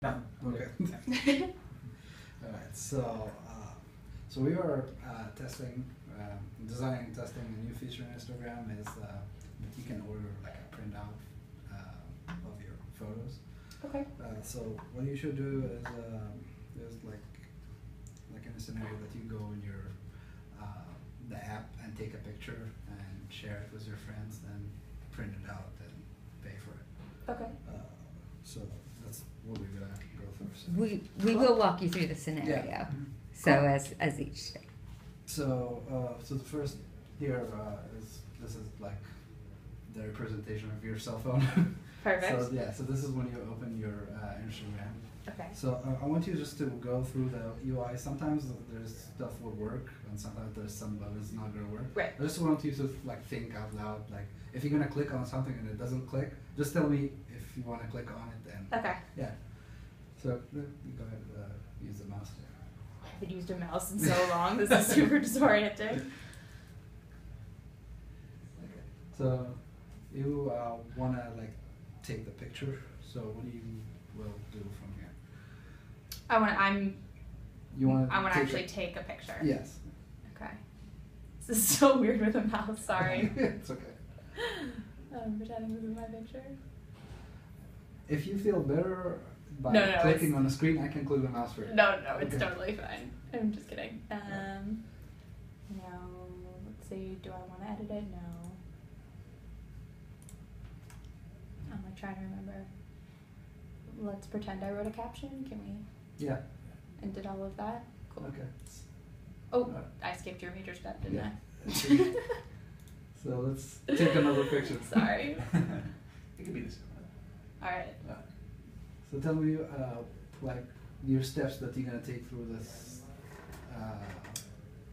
No. Okay. All right. So we are testing, designing and testing a new feature in Instagram is that you can order like a printout of your photos. Okay. So what you should do is like in a scenario that you go in your the app and take a picture and share it with your friends, then print it out and pay for it. Okay. So that's what we're gonna go through. So. We will walk you through the scenario. Yeah. So as each step. So the first here this is like the representation of your cell phone. Perfect. So this is when you open your Instagram. Okay. So I want you just to go through the UI. Sometimes there's stuff will work, and sometimes there's some of it's not gonna work. Right. I just want you to like think out loud. Like if you're gonna click on something and it doesn't click, just tell me if you want to click on it. Then Okay. yeah. So you go ahead use the mouse. I haven't used a mouse in so long. This is super disorienting. Okay. So you wanna like take the picture. So what do you will do from here? I want to take actually take a picture. Yes. Okay. This is so weird with a mouse. Sorry. It's okay. I'm pretending this is my picture. If you feel better by No, clicking on the screen, I can click the mouse for you. No, it's Okay. totally fine. I'm just kidding. Now, let's see. Do I want to edit it? No. I'm like trying to remember. Let's pretend I wrote a caption. Can we? Yeah. And did all of that? Cool. Okay. Oh, I skipped your major step, didn't Yeah. I? So let's take another picture. Sorry. It could be this one. All right. So tell me, like your steps that you're gonna take through this.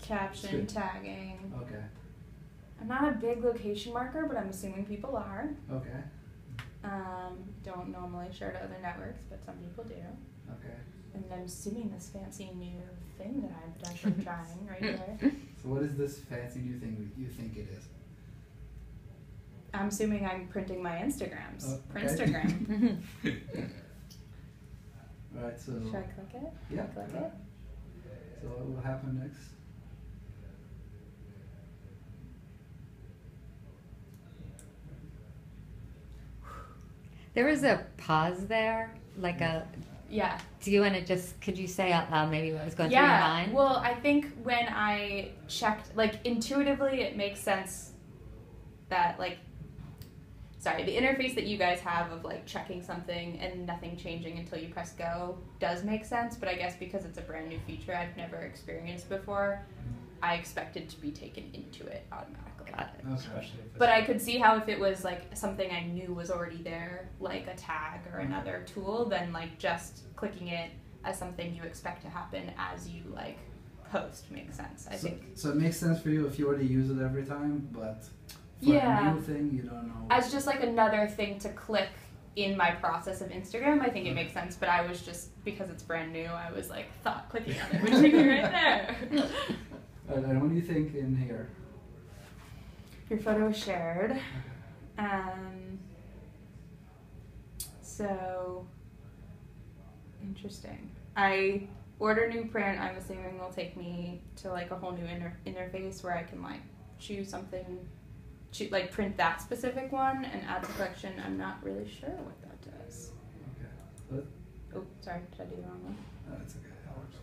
Caption, Sweet. tagging. Okay. I'm not a big location marker, but I'm assuming people are. Okay. Don't normally share to other networks, but some people do. Okay. And I'm assuming this fancy new thing that I'm potentially trying right here. So what is this fancy new thing you think it is? I'm assuming I'm printing my Instagrams. Oh, okay. Printstagram. All right. So. Should I click it? Yeah. Click it. So what will happen next? There was a pause there, like a. Yeah. Do you want to just? Could you say out loud maybe what was going through your mind? Well, I think when I checked, like intuitively, it makes sense that the interface that you guys have of like checking something and nothing changing until you press go does make sense. But I guess because it's a brand new feature I've never experienced before, I expected to be taken into it automatically. Got it. Especially if it's But I could see how if it was like something I knew was already there, like a tag or another tool, then like just clicking it as something you expect to happen as you like post makes sense. I think. So it makes sense for you if you already use it every time, but for Yeah. a new thing you don't know. As just like another thing to click in my process of Instagram, I think it makes sense. But I was just, because it's brand new, I was like, thought clicking on it would take me right there. And what do you think in here? Your photo is shared. So interesting. I order new print. I'm assuming will take me to like a whole new interface where I can like choose something, like print that specific one and add the collection. I'm not really sure what that does. Okay. Oh, sorry, did I do the wrong one? It's okay. That works.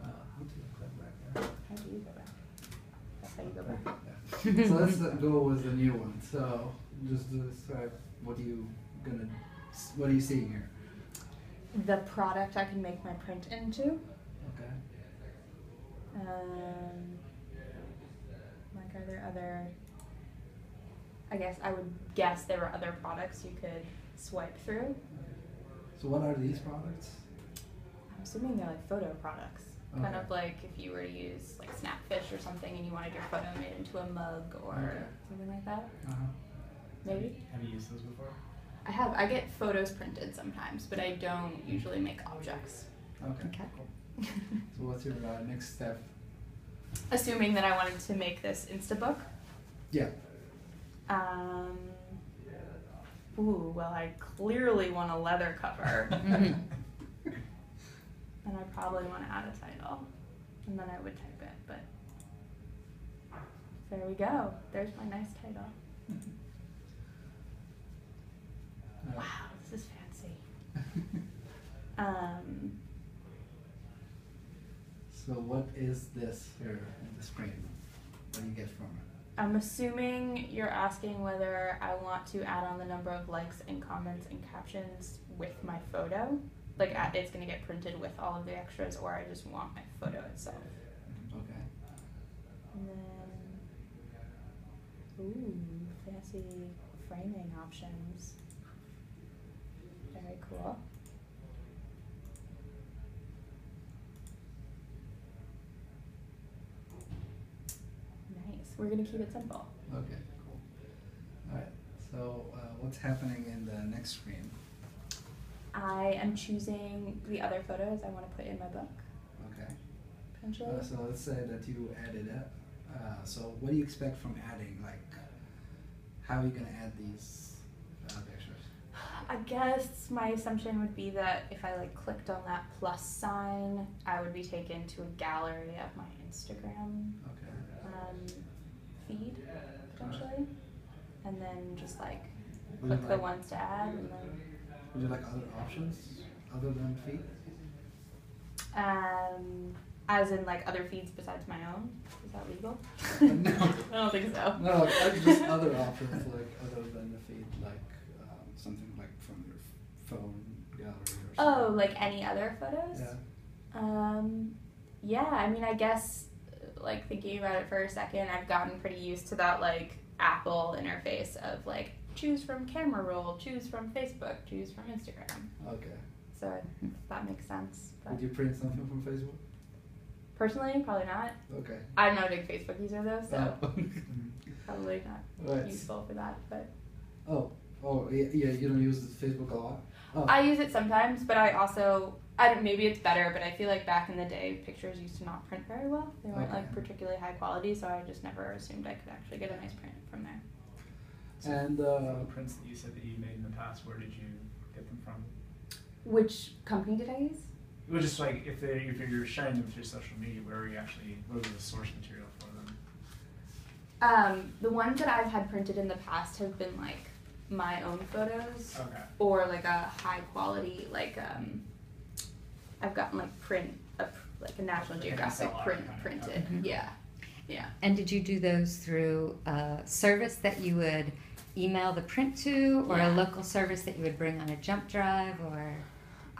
How do you click back there? How do you go back? That's how you go back. Yeah. So let's go with the new one. So just describe what are you seeing here? The product I can make my print into. Okay. Like, are there other? I guess I would guess there were other products you could swipe through. So what are these products? I'm assuming they're like photo products. Kind Okay. of like if you were to use like Snapfish or something and you wanted your photo made into a mug or Okay. something like that. Uh-huh. Maybe. Have you used those before? I have. I get photos printed sometimes, but I don't usually make objects. Okay. Okay. So what's your next step? Assuming that I wanted to make this Instabook. Yeah. Ooh, well, I clearly want a leather cover. probably want to add a title, and then I would type it, but there we go. There's my nice title. Wow, this is fancy. So what is this here in the screen? What do you get from it? I'm assuming you're asking whether I want to add on the number of likes and comments and captions with my photo. Like it's going to get printed with all of the extras, or I just want my photo itself. Okay. And then, ooh, fancy framing options. Very cool. Nice. We're going to keep it simple. Okay, cool. Alright, so what's happening in the next screen? I am choosing the other photos I want to put in my book, Okay. potentially. So let's say that you added it. So what do you expect from adding? Like, how are you going to add these pictures? I guess my assumption would be that if I like clicked on that plus sign, I would be taken to a gallery of my Instagram Okay. feed, potentially. And then just like Would you click the like- ones to add, and then Would you like other options other than feed? as in like other feeds besides my own. Is that legal? No. I don't think so. No, just other options like other than the feed, like something like from your phone gallery or something. Oh, like any other photos? Yeah. Yeah, I mean, I guess, like, thinking about it for a second, I've gotten pretty used to that, like, Apple interface of, like, choose from camera roll, choose from Facebook, choose from Instagram. Okay. So that makes sense. But Would you print something from Facebook? personally, probably not. Okay. I'm not a big Facebook user, though, so Oh. probably not Right. useful for that. But Oh, yeah, you don't use Facebook a lot? Oh. I use it sometimes, but I also, maybe it's better, but I feel like back in the day, pictures used to not print very well. They weren't, like, Okay. particularly high quality, so I just never assumed I could actually get a nice print from there. And The prints that you said that you made in the past, where did you get them from? Which company did I use? It was just like if you're sharing them through social media, what was the source material for them? The ones that I've had printed in the past have been like my own photos, Okay. or like a high quality, like I've gotten like like a National Like a Geographic SLR print kind of, printed. okay. Yeah, yeah. And did you do those through a service that you would email the print to, or Yeah. a local service that you would bring on a jump drive, or?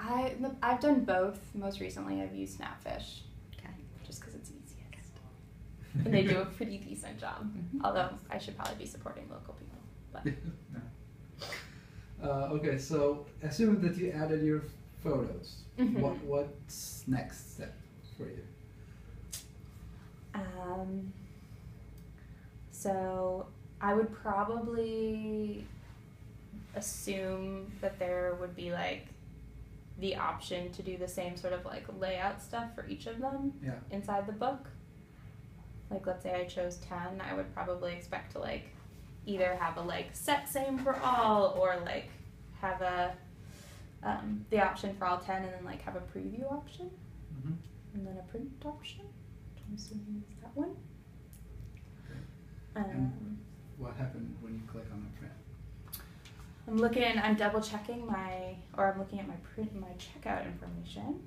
I've done both. Most recently, I've used Snapfish, Okay. just because it's easiest, and they do a pretty decent job. Mhm. Although I should probably be supporting local people, but. okay, so assume that you added your photos. Mhm. What's next step for you? So I would probably assume that there would be like the option to do the same sort of like layout stuff for each of them Yeah. inside the book. Like let's say I chose 10, I would probably expect to like either have a like set same for all, or like have a the option for all 10 and then like have a preview option Mm-hmm. and then a print option, which I'm assuming is that one. And what happened when you click on the print? I'm double checking I'm looking at my checkout information,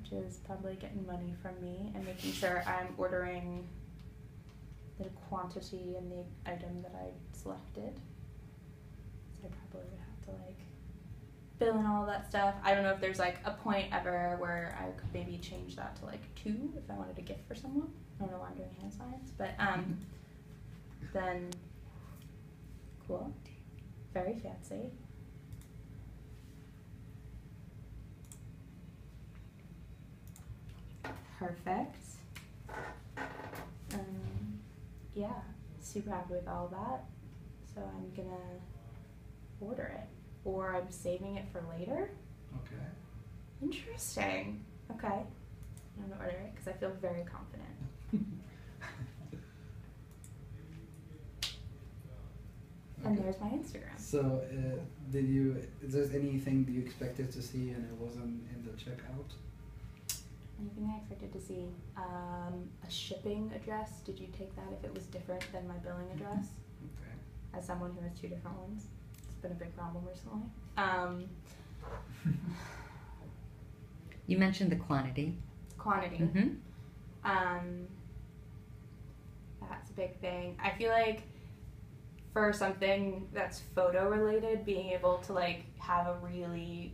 which is probably getting money from me, and making sure I'm ordering the quantity and the item that I selected. So I probably would have to like fill in all of that stuff. I don't know if there's like a point ever where I could maybe change that to like 2 if I wanted a gift for someone. I don't know why I'm doing hand signs, but then cool. Very fancy. Perfect. Yeah, super happy with all that. So I'm gonna order it, or I'm saving it for later. Okay. Interesting. Okay, I'm gonna order it because I feel very confident. And there's my Instagram. So, is there anything that you expected to see and it wasn't in the checkout? Anything I expected to see? A shipping address. Did you take that if it was different than my billing address? Okay. As someone who has 2 different ones, it's been a big problem recently. You mentioned the quantity. Quantity. Mm-hmm. That's a big thing. I feel like for something that's photo related, being able to like have a really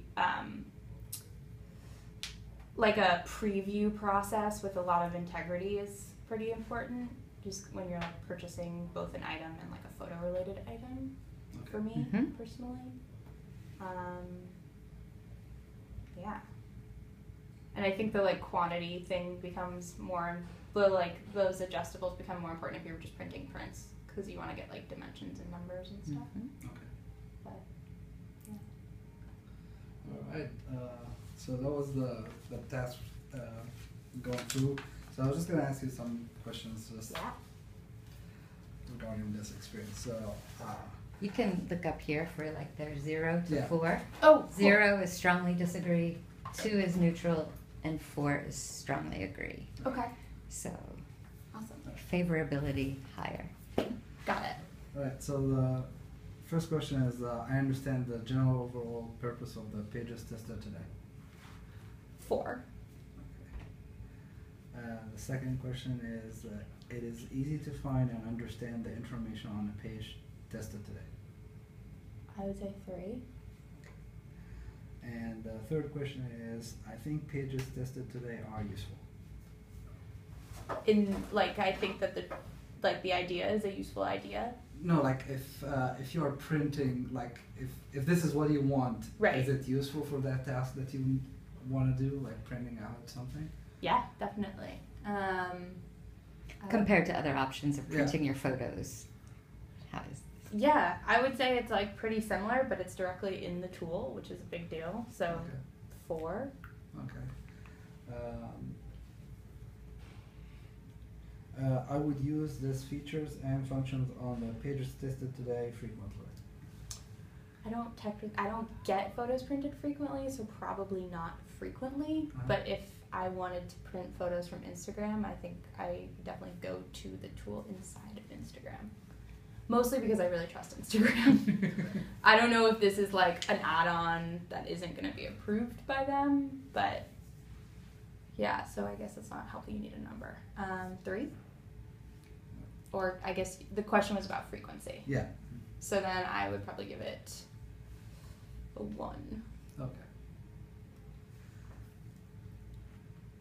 like a preview process with a lot of integrity is pretty important. Just when you're like purchasing both an item and like a photo related item, for me personally. Yeah. And I think the like quantity thing becomes more, like those adjustables become more important if you're just printing prints, because you want to get like dimensions and numbers and stuff. Okay. But yeah. All right. So that was the task going through. So I was just gonna ask you some questions just regarding this experience. So You can look up here for like their 0 to Yeah. 4. Oh, 0 is strongly disagree, 2 is neutral, and 4 is strongly agree. Okay. So Awesome. favorability higher. Got it. all right. So the first question is: I understand the general overall purpose of the pages tested today. 4. The second question is: it is easy to find and understand the information on the page tested today. I would say 3. And the third question is: I think pages tested today are useful. In like, I think that the idea is a useful idea. No, like if you are printing, like if this is what you want, Right. is it useful for that task that you want to do, like printing out something? Yeah, definitely. Compared to other options of Yeah. printing your photos. How is Yeah, I would say it's like pretty similar, but it's directly in the tool, which is a big deal. So Okay. 4. Okay. I would use these features and functions on the pages tested today frequently. I don't get photos printed frequently, so probably not frequently. Uh-huh. But if I wanted to print photos from Instagram, I think I definitely go to the tool inside of Instagram. Mostly because I really trust Instagram. I don't know if this is like an add-on that isn't going to be approved by them, but yeah, so I guess it's not helpful. You need a number. 3? Or I guess the question was about frequency. Yeah. So then I would probably give it a 1. Okay.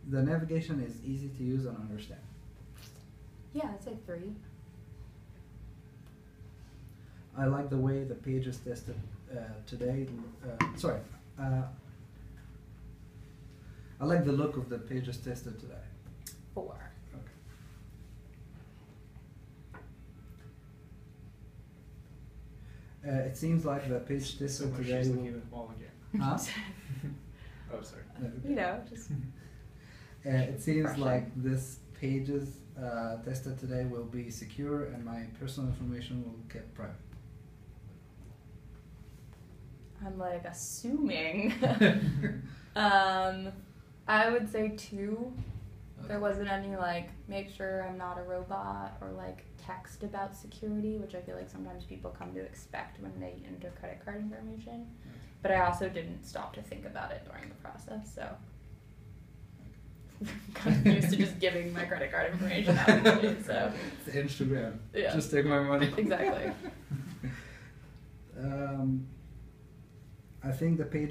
The navigation is easy to use and understand. Yeah, I'd say 3. I like the way the pages tested today. I like the look of the pages tested today. 4. Okay. It seems like the page So tested much today she's will. looking at the wall again. Huh? Oh, sorry. You know, just It seems Refreshing. like this pages tested today will be secure and my personal information will be kept private. I'm like assuming. I would say 2. There wasn't any like make sure I'm not a robot or like text about security, which I feel like sometimes people come to expect when they enter credit card information. But I also didn't stop to think about it during the process, so I'm kind of used to just giving my credit card information out anyway, so It's Instagram. Yeah. Just take my money. exactly. I think the pages